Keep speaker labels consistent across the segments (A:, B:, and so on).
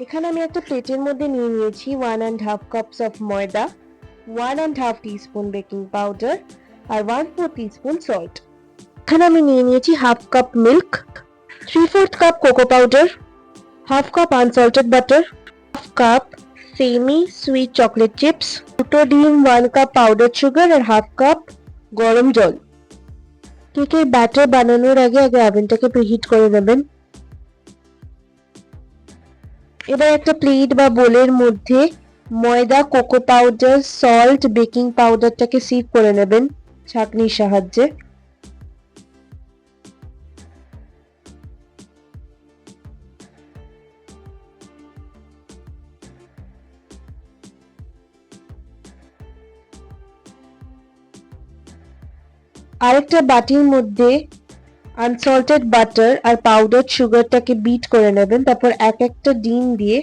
A: এখানে আমি একটা প্লেটের মধ্যে নিয়ে নিয়েছি 1.5 কাপস অফ ময়দা, 1.5 টিস্পুন বেকিং পাউডার আর 1/4 টিস্পুন সল্ট। এখানে আমি নিয়ে নিয়েছি half cup milk, 3/4 cup cocoa powder, half cup unsalted butter, half cup semi sweet chocolate chips, দুটো ডিম, 1 কাপ পাউডার সুগার আর হাফ কাপ গরম জল। কেকের ব্যাটার বানানোর আগে ওভেনটাকে প্রিহিট করে নেবেন। এবার একটা প্লেট বা বোলের মধ্যে ময়দা, কোকো পাউডার, সল্ট, বেকিং পাউডারটাকে সিভ করে নেবেন ছাঁকনির সাহায্যে। আরেকটা বাটির মধ্যে আনসল্টেড বাটার আর পাউডার সুগারটাকে বিট করে নেবেন। তারপর একটা ডিম দিয়ে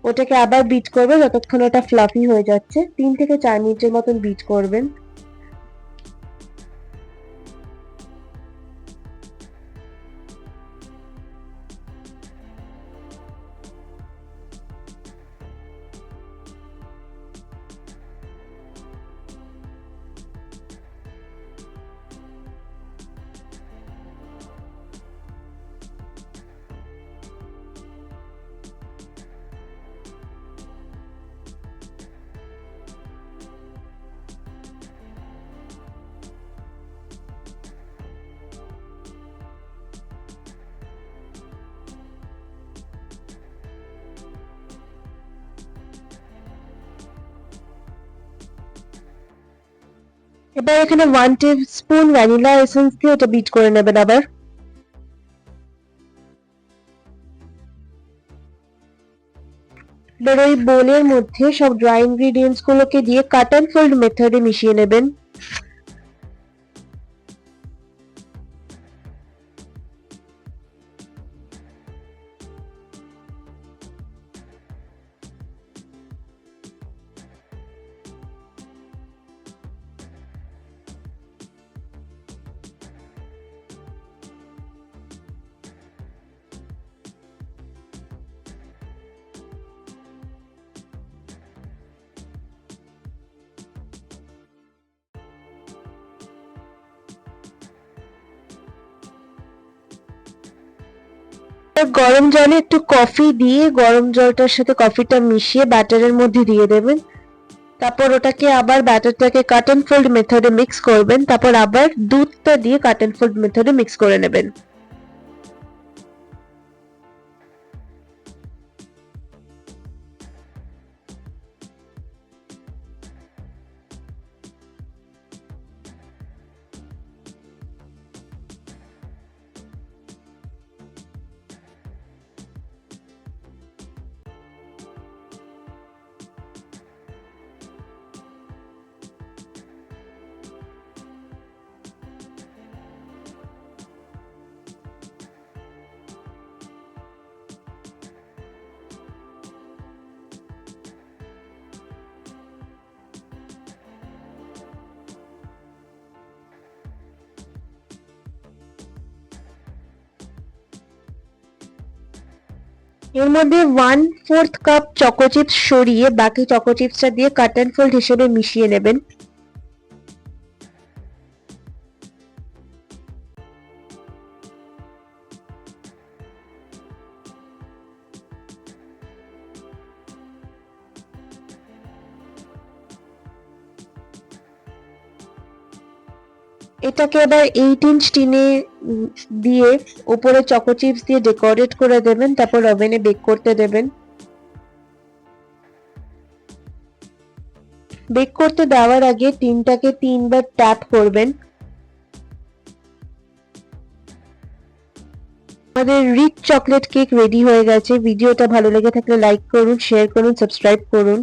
A: ওটাকে আবার বিট করবেন যতক্ষণ ওটা ফ্লাফি হয়ে যাচ্ছে। 3 থেকে 4 মিনিটের মতন বিট করবেন। এবার এখানে 1 টিস্পুন ভ্যানিলা এসেন্স দিয়ে ওটা বিট করে নেবেন আবার। এবার ওই বোলের মধ্যে সব ড্রাই ইনগ্রিডিয়েন্টস গুলোকে দিয়ে কাট অ্যান্ড ফোল্ড মেথডে মিশিয়ে নেবেন। গরম জলে একটু কফি দিয়ে গরম জলটার সাথে কফিটা মিশিয়ে ব্যাটারের মধ্যে দিয়ে দেবেন। তারপর ওটাকে আবার ব্যাটারটাকে কাট অ্যান্ড ফোল্ড মেথডে মিক্স করবেন। তারপর আবার দুধটা দিয়ে কাট অ্যান্ড ফোল্ড মেথডে মিক্স করে নেবেন। এর মধ্যে 1/4 কাপ চকো চিপস সরিয়ে বাকি চকো চিপসটা দিয়ে কাট অ্যান্ড ফোল্ড হিসেবে মিশিয়ে নেবেন। এটাকে আবার 8 ইঞ্চ টিনে দিয়ে উপরে চকো চিপস দিয়ে ডেকোরেট করে দেবেন। তারপর ওভেনে বেক করতে দেবেন। বেক করতে দেওয়ার আগে টিনটাকে 3 বার ট্যাপ করবেন। আমাদের রিচ চকলেট কেক রেডি হয়ে গেছে। ভিডিওটা ভালো লেগে থাকলে লাইক করুন, শেয়ার করুন, সাবস্ক্রাইব করুন।